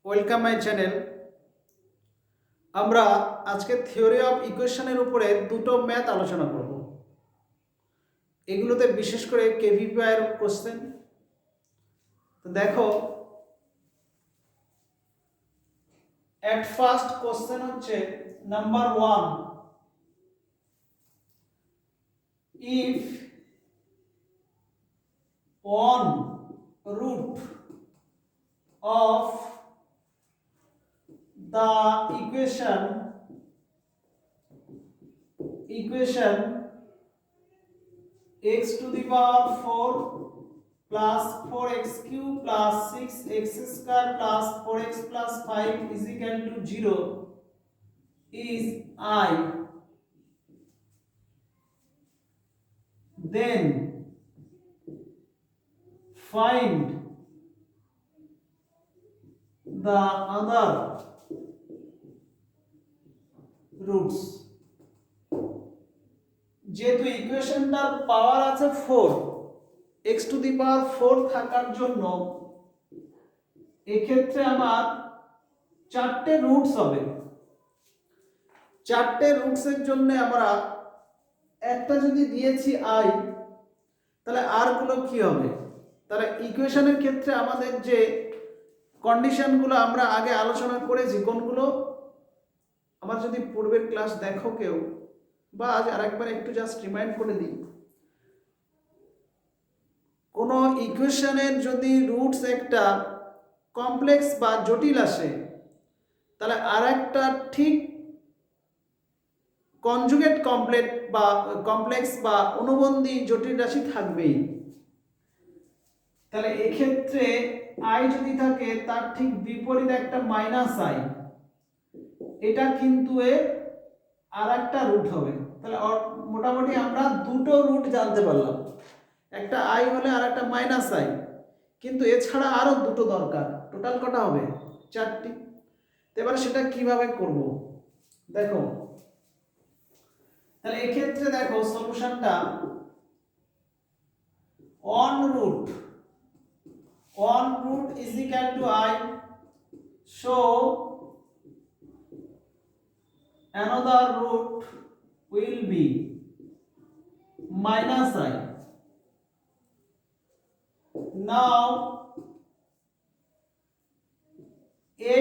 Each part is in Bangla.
Welcome my channel. আমরা আজকে থিওরি অফ ইকুয়েশনের উপরে দুটো ম্যাথ আলোচনা করব। এগুলোতে বিশেষ করে কেভিপিআই এর কোশ্চেন। তো দেখো, এট ফার্স্ট কোশ্চেন হচ্ছে number 1, if one root of the equation x to the power 4 plus 4x cube plus 6x square plus 4x plus 5 is equal to 0 is I, then find the other roots. যেহেতু ইকুয়েশনটার পাওয়ার আছে 4, x টু দি পাওয়ার 4 থাকার জন্য এক্ষেত্রে আমার চারটে রুটস হবে। চারটে রুটসের জন্য আমরা একটা যদি দিয়েছি i, তাহলে আর গুলো কি হবে? তাহলে ইকুয়েশনের ক্ষেত্রে আমাদের যে কন্ডিশনগুলো আমরা আগে আলোচনা করেছি, কোনগুলো আমার যদি পূর্বের ক্লাস দেখো কেউ, বা আজ আরেকবার একটু জাস্ট রিমাইন্ড করে দিই, কোনো ইকুয়েশনের যদি রুটস একটা কমপ্লেক্স বা জটিল আসে, তাহলে আর একটা ঠিক কনজুগেট কমপ্লেক্স বা অনুবন্ধী জটিল রাশি থাকবেই। তাহলে এক্ষেত্রে আই যদি থাকে তার ঠিক বিপরীত একটা মাইনাস আই, এটা কিন্তু এর আর একটা রুট হবে। তাহলে মোটামুটি আমরা দুটো রুট জানতে পারলাম, একটা আই হলে আর একটা মাইনাস আই, কিন্তু এছাড়া আরো দুটো দরকার। টোটাল কটা হবে? চারটি। এবার সেটা কিভাবে করব দেখো। তাহলে এক্ষেত্রে দেখো সলিউশনটা, one root is equal to I, so another root will be minus I. Now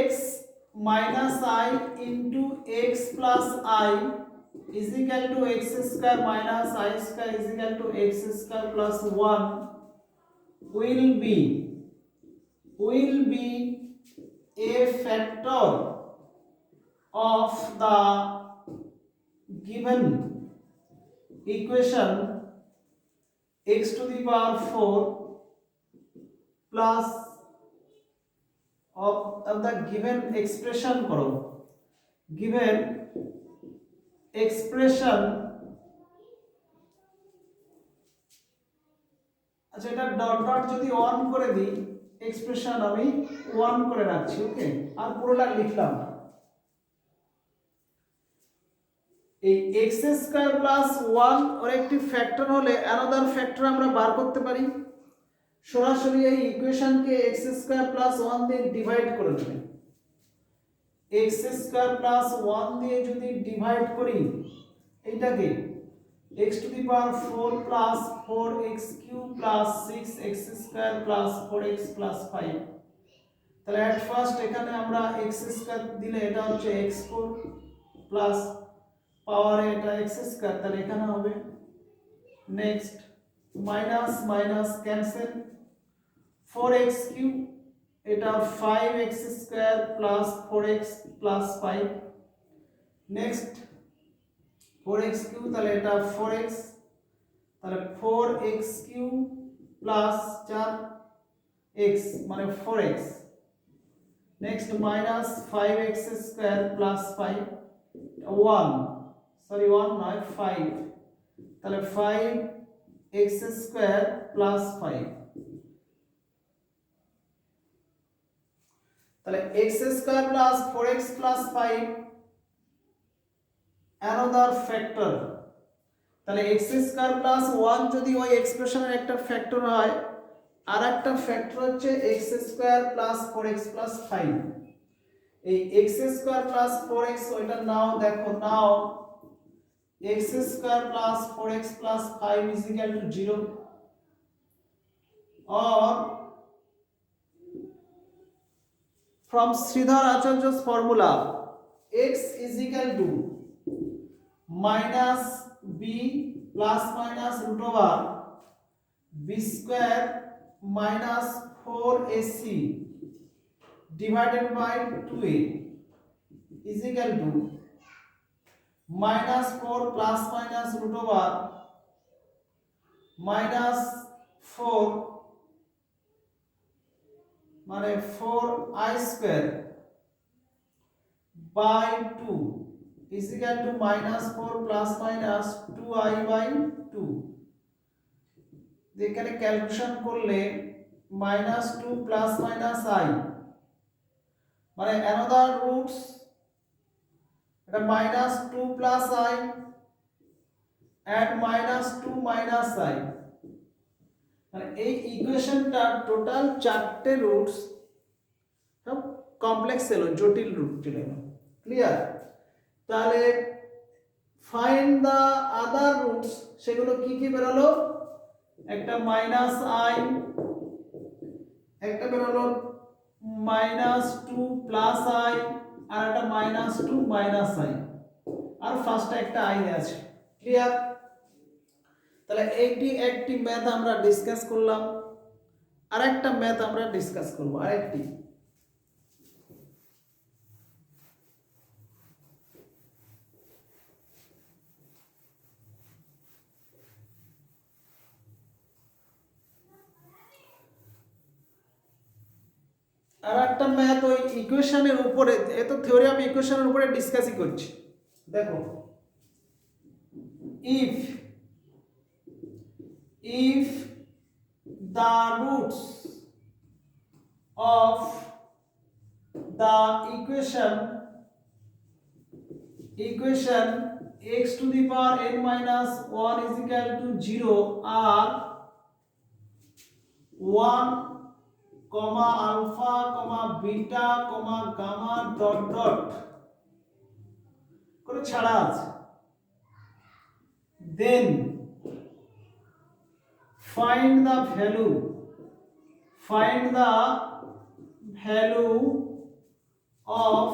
x minus I into x plus I is equal to x square minus I square is equal to x square plus 1 will be a factor of the given equation x to the power 4 plus of the given expression করো, given expression, আচ্ছা এটা ডট ডট যদি অন করে দিই, এক্সপ্রেশন আমি 1 করে রাখছি, ওকে, আর পুরোটা লিখলাম। এই x স্কয়ার প্লাস 1 ওর একটি ফ্যাক্টর হলে অ্যানাদার ফ্যাক্টর আমরা বার করতে পারি। সরাসরি এই ইকুয়েশনকে x স্কয়ার প্লাস 1 দিয়ে ডিভাইড করে দেবে। x স্কয়ার প্লাস 1 দিয়ে যদি ডিভাইড করি এইটাকে, x to the power 4 plus 4x cube plus 6x square plus 4x plus 5, তাহলে এট ফার্স্ট এখানে আমরা x স্কয়ার দিলে এটা হচ্ছে x4 প্লাস পাওয়ারে এটা x স্কয়ার, তাহলে এখানে হবে next minus minus cancel, 4x cube এটা 5x square plus 4x plus 5, next 4x cube, তাহলে এটা 4x, তাহলে 4x কিউব প্লাস 4x মানে 4x, next minus 5x square plus 5 1 নয় 5, তাহলে 5x স্কয়ার প্লাস 5, তাহলে x square plus 4x plus 5 another factor। তাহলে x স্কয়ার প্লাস 1 যদি ওই এক্সপ্রেশনের একটা ফ্যাক্টর হয়, আর একটা ফ্যাক্টর হচ্ছে x square plus 4x plus 5। এই এক্স স্কোয়ার প্লাস 4x ওইটা নাও, দেখো নাও x square plus 4x plus 5 is equal to 0, or from Sridhar Acharya's formula x is equal to minus b plus minus root over b square minus 4ac divided by 2a is equal to minus 4 plus minus root over minus 4 মানে 4i square by 2 is equal to minus 4 plus minus 2i by 2। এখানে ক্যালকুলেশন করলে minus 2 plus minus I মানে another roots, এটা minus 2 plus I and minus 2 minus I, মানে এই ইকুয়েশনটা টোটাল 4টে রুটস সব কমপ্লেক্স ছিল, জটিল রুট ছিল। ক্লিয়ার? তাহলে ফাইন্ড দা আদার রুটস, সেগুলো কি কি বেরোলো? একটা মাইনাস আই, একটা বেরোলো মাইনাস 2 প্লাস আই, আর একটা মাইনাস 2 মাইনাস আই, আর ফার্স্টে একটা আই আছে। ক্লিয়ার? তাহলে একটি ম্যাথ আমরা ডিসকাস করলাম, আরেকটা ম্যাথ আমরা ডিসকাস করব, আরেকটি। আর একটা ম্যাথ ওই ইকুয়েশনের উপরে, এত থিওরি অফ ইকুয়েশনের উপরে ডিসকাসই করছি। দেখো, if the roots of the equation x to the power n minus 1 is equal to 0 are 1, alpha, beta, gamma dot dot করে ছাড়া আছে, then find the value of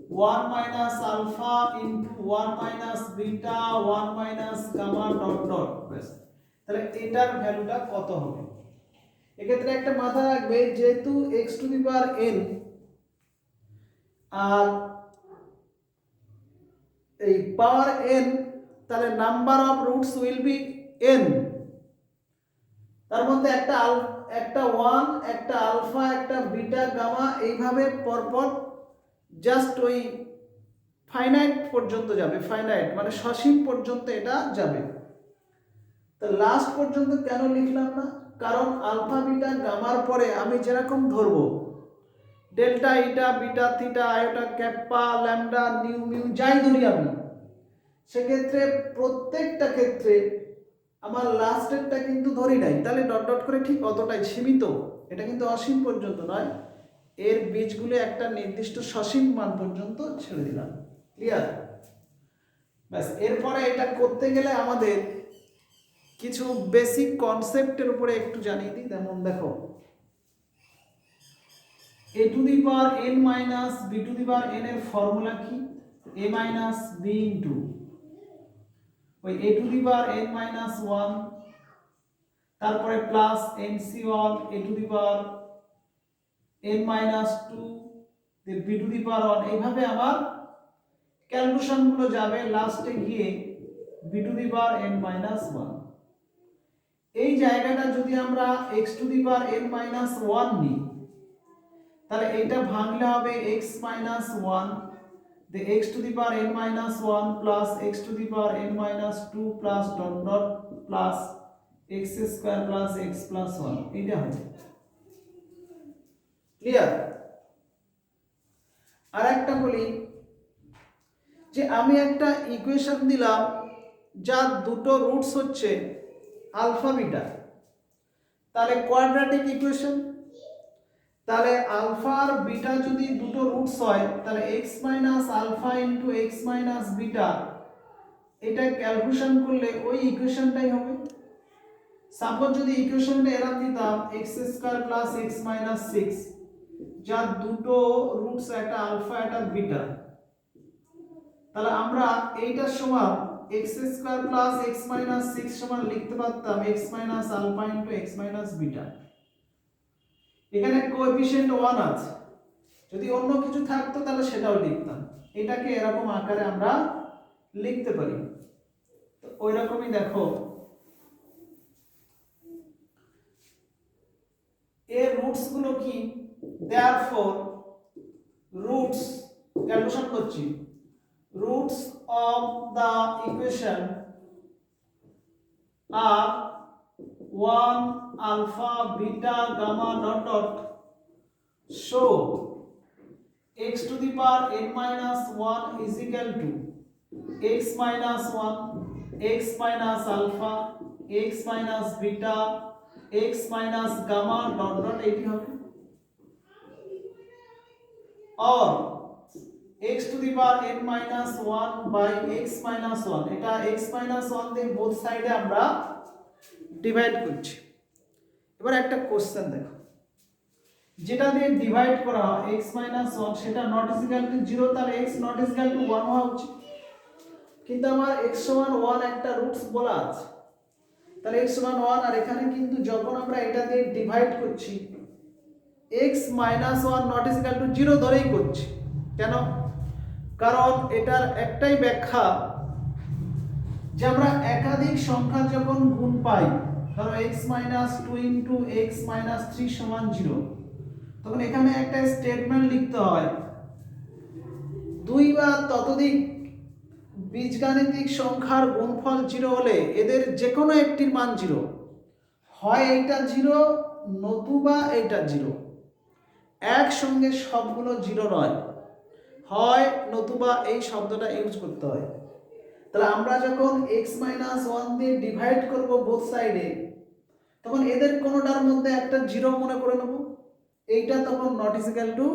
1 minus alpha into 1 minus beta 1 minus gamma dot dot। ব্যাস, তাহলে এটার ভ্যালুটা কত হবে? এক্ষেত্রে একটা মাথা রাখবে, যেহেতু x to the power n আর এই পাওয়ার n, তাহলে number of roots will be n। তার মধ্যে একটা 1, একটা আলফা, একটা বিটা, গামা, এইভাবে পরপর জাস্ট ওই ফাইনাইট পর্যন্ত যাবে। ফাইনাইট মানে সসীম পর্যন্ত এটা যাবে। তো লাস্ট পর্যন্ত কেন লিখলাম না? কারণ আলফা, বিটা, গামার পরে আমি যেরকম ধরবো delta, eta, beta, theta, iota, kappa, lambda, nu, mu, যাই ধরি আমি, সেক্ষেত্রে প্রত্যেকটা ক্ষেত্রে আমার লাস্টেরটা কিন্তু ধরি নাই। তাহলে ডট ডট করে ঠিক অতটাই সীমিত, এটা কিন্তু অসীম পর্যন্ত নয়। এর বীজগুলো একটা নির্দিষ্ট সসীম মান পর্যন্ত ছেড়ে দিলাম। ক্লিয়ার? ব্যাস, এরপরে এটা করতে গেলে আমাদের কিছু বেসিক কনসেপ্টের উপরে একটু জানিয়ে দিই। যেমন দেখো, a to the power n minus b to the power n এর ফর্মুলা কি? a মাইনাস b ইন্টু ওই a to the power n minus 1, তারপরে plus nc1 a to the power n minus 2 b to the power 1। এইভাবে আমার ক্যালকুলেশন গুলো যাবে, লাস্টে গিয়ে b to the power n minus 1। এই জায়গাটা যদি আমরা x to the power n minus 1 নিই, তাহলে এটা ভাঙলে হবে x minus 1, the x to the power n minus 1 plus x to the power n minus 2 plus dot dot plus x square plus x plus 1। এটা হবে। ক্লিয়ার? আর একটা বলি যে আমি একটা ইকুয়েশন দিলাম যার দুটো রুটস হচ্ছে আলফা, বিটা, তাহলে কোয়াড্রেটিক ইকুয়েশন। তাহলে আলফা আর বিটা যদি দুটো রুটস হয় তাহলে x minus alpha into x minus beta, এটা ক্যালকুলেশন করলে ওই ইকুয়েশনটাই হবে। সাপোজ যদি ইকুয়েশনটা এরকম দিতাম x square plus x minus six, যার দুটো রুটস একটা আলফা একটা বিটা, তাহলে আমরা এইটার সমান x square plus x minus six সমান লিখতে পারতাম x minus alpha into x minus beta. এখানে কোএফিসিয়েন্ট 1 আছে, যদি অন্য কিছু থাকতো তাহলে সেটাও লিখতাম। এটাকে এরকম আকারে আমরা লিখতে পারি। তো ওই রকমই দেখো এর রুটস গুলো কি, দেয়ারফর রুটস ক্যালকুলেশন করছি, রুটস অফ দা ইকুয়েশন আর 1 alpha beta gamma dot dot, so x to the power n minus 1 is equal to x minus 1 x minus alpha x minus beta x minus gamma dot dot এটি হবে, or x to the power n minus 1 by x minus 1, এটা x minus 1 দিয়ে বোথ সাইডে আমরা ডিভাইড করছি। এবার একটা কোশ্চেন দেখো, যেটা দিয়ে ডিভাইড করা হয় x মাইনাস 1 সেটা নট ইজ ইকুয়াল টু 0, তাহলে x not is equal two 1 হওয়া উচিত, কিন্তু আমার x সমান 1 একটা রুটস বলা আছে, তাহলে x সমান 1, আর এখানে কিন্তু যখন আমরা এটা দিয়ে ডিভাইড করছি x minus 1 not is equal to 0 ধরেই করছি। কেন? কারণ এটার একটাই ব্যাখ্যা যে আমরা একাধিক সংখ্যা যখন গুণ পাই, ধরো x minus 2 into x minus 3 সমান 0, তখন এখানে একটা স্টেটমেন্ট লিখতে হয়, দুই বা ততোধিক বীজগাণিতিক সংখ্যার গুণফল 0 হলে এদের যে কোনো একটির মান 0, হয় এইটা 0 নতুবা এইটা 0, একসঙ্গে সবগুলো 0 নয়, হয় নতুবা এই শব্দটা ইউজ করতে হয়। তাহলে আমরা যখন x মাইনাস 1 দিয়ে ডিভাইড করব বোথ সাইডে, তখন এদের কোনোটার মধ্যে একটা 0 মনে করে নেব, এইটা তখন নট ইজ ইকুয়াল টু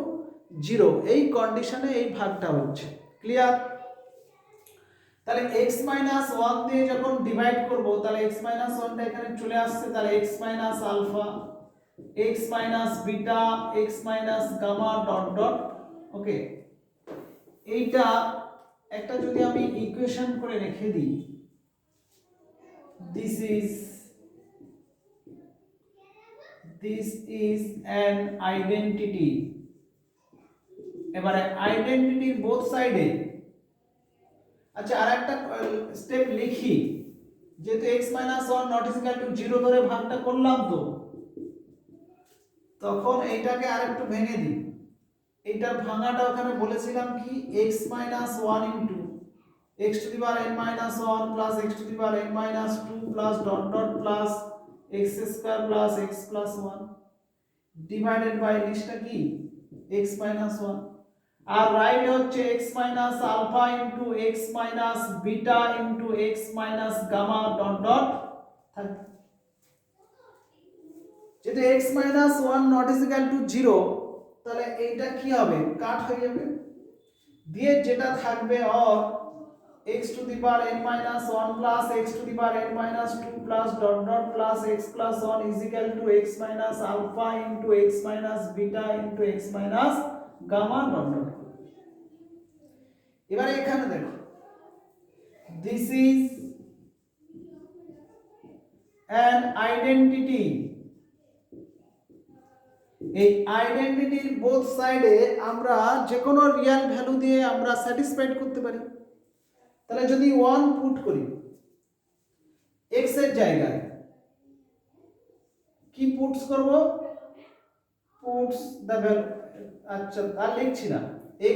0, এই কন্ডিশনে এই ভাগটা হচ্ছে। ক্লিয়ার? তাহলে x মাইনাস 1 দিয়ে যখন ডিভাইড করব তাহলে x মাইনাস 1টা এখানে চলে আসছে, তাহলে x minus alpha x minus beta x minus gamma dot dot. Okay, এইটা একটা যদি আমি ইকুয়েশন করে রেখে দিই, this is an identity। এবারে আইডেন্টিটির বোথ সাইডে, আচ্ছা আর একটা স্টেপ লিখি, যেহেতু x minus 1 not is equal to 0 ধরে ভাগটা করলাম, তো তখন এইটাকে আরেকটু ভেঙে দিই। এইটার ভাঙাটা ওখানে বলেছিলাম কি x minus 1 into x to the power n minus 1 plus x to the power n minus 2 plus dot dot plus x square plus x plus 1 divided by লিস্টটা কি x মাইনাস 1, আর রাইট হচ্ছে x minus alpha into x minus beta into x minus gamma dot dot থাকে। যেহেতু x minus 1 not is equal to 0, তাহলে এইটা কি হবে, কাট হয়ে যাবে, দিয়ে যেটা থাকবে or x to the power n minus 1 plus x to the power n minus 2 plus dot dot plus x plus 1 is equal to x minus alpha into x minus beta into x minus gamma dot dot। এবারে এখানে দেখো, this is an identity। এই আইডেন্টিটির বোথ সাইডে আমরা যে কোনো রিয়েল ভ্যালু দিয়ে আমরা স্যাটিসফাইড করতে পারি। তাহলে যদি 1 পুট করি x এর জায়গায়, কি পুটস করব, পুটস দ্য ভ্যালু, আচ্ছা আর লিখছি না,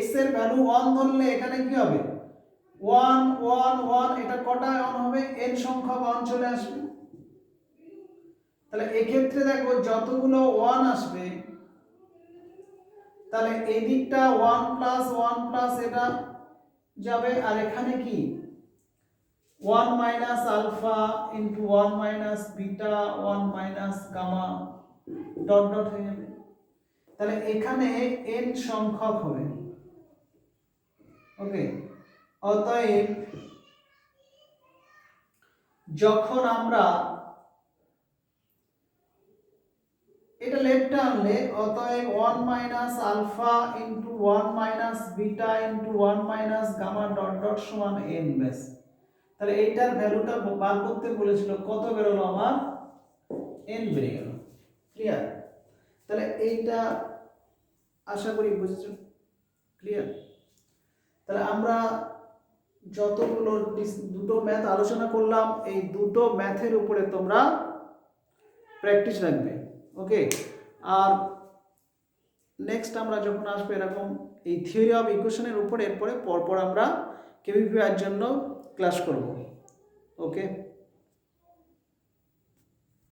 x এর ভ্যালু 1 ধরলে এখানে কি হবে 1 1 1, এটা কটা 1 হবে, n সংখ্যক 1 চলে আসবে। তাহলে এই ক্ষেত্রে দেখো যতগুলো 1 আসবে, তাহলে এই দিকটা 1 প্লাস এটা যাবে, আর এখানে কি 1 minus alpha into 1 minus beta 1 minus gamma dot dot হয়ে যাবে। তাহলে এখানে n সংখ্যক হবে। ওকে, অতএব যখন আমরা এটা লেফটে আনলে, অতএব 1 minus alpha into 1 minus beta into 1 minus gamma dot dot সমান n ব্যাস। তাহলে এইটার ভ্যালুটা বার করতে বলেছিল, কত বেরোলো আমার? n বেরিয়ে গেল। ক্লিয়ার? তাহলে এইটা আশা করি বুঝছো। ক্লিয়ার? তাহলে আমরা যতগুলো দুটো ম্যাথ আলোচনা করলাম, এই দুটো ম্যাথের উপরে তোমরা প্র্যাকটিস রাখবে। ওকে, আর নেক্সট আমরা যখন আসবো এরকম এই থিওরি অফ ইকুয়েশনের উপরে, এরপরে পরপর আমরা কেভিপিআই এর জন্য ক্লাস করব। ওকে।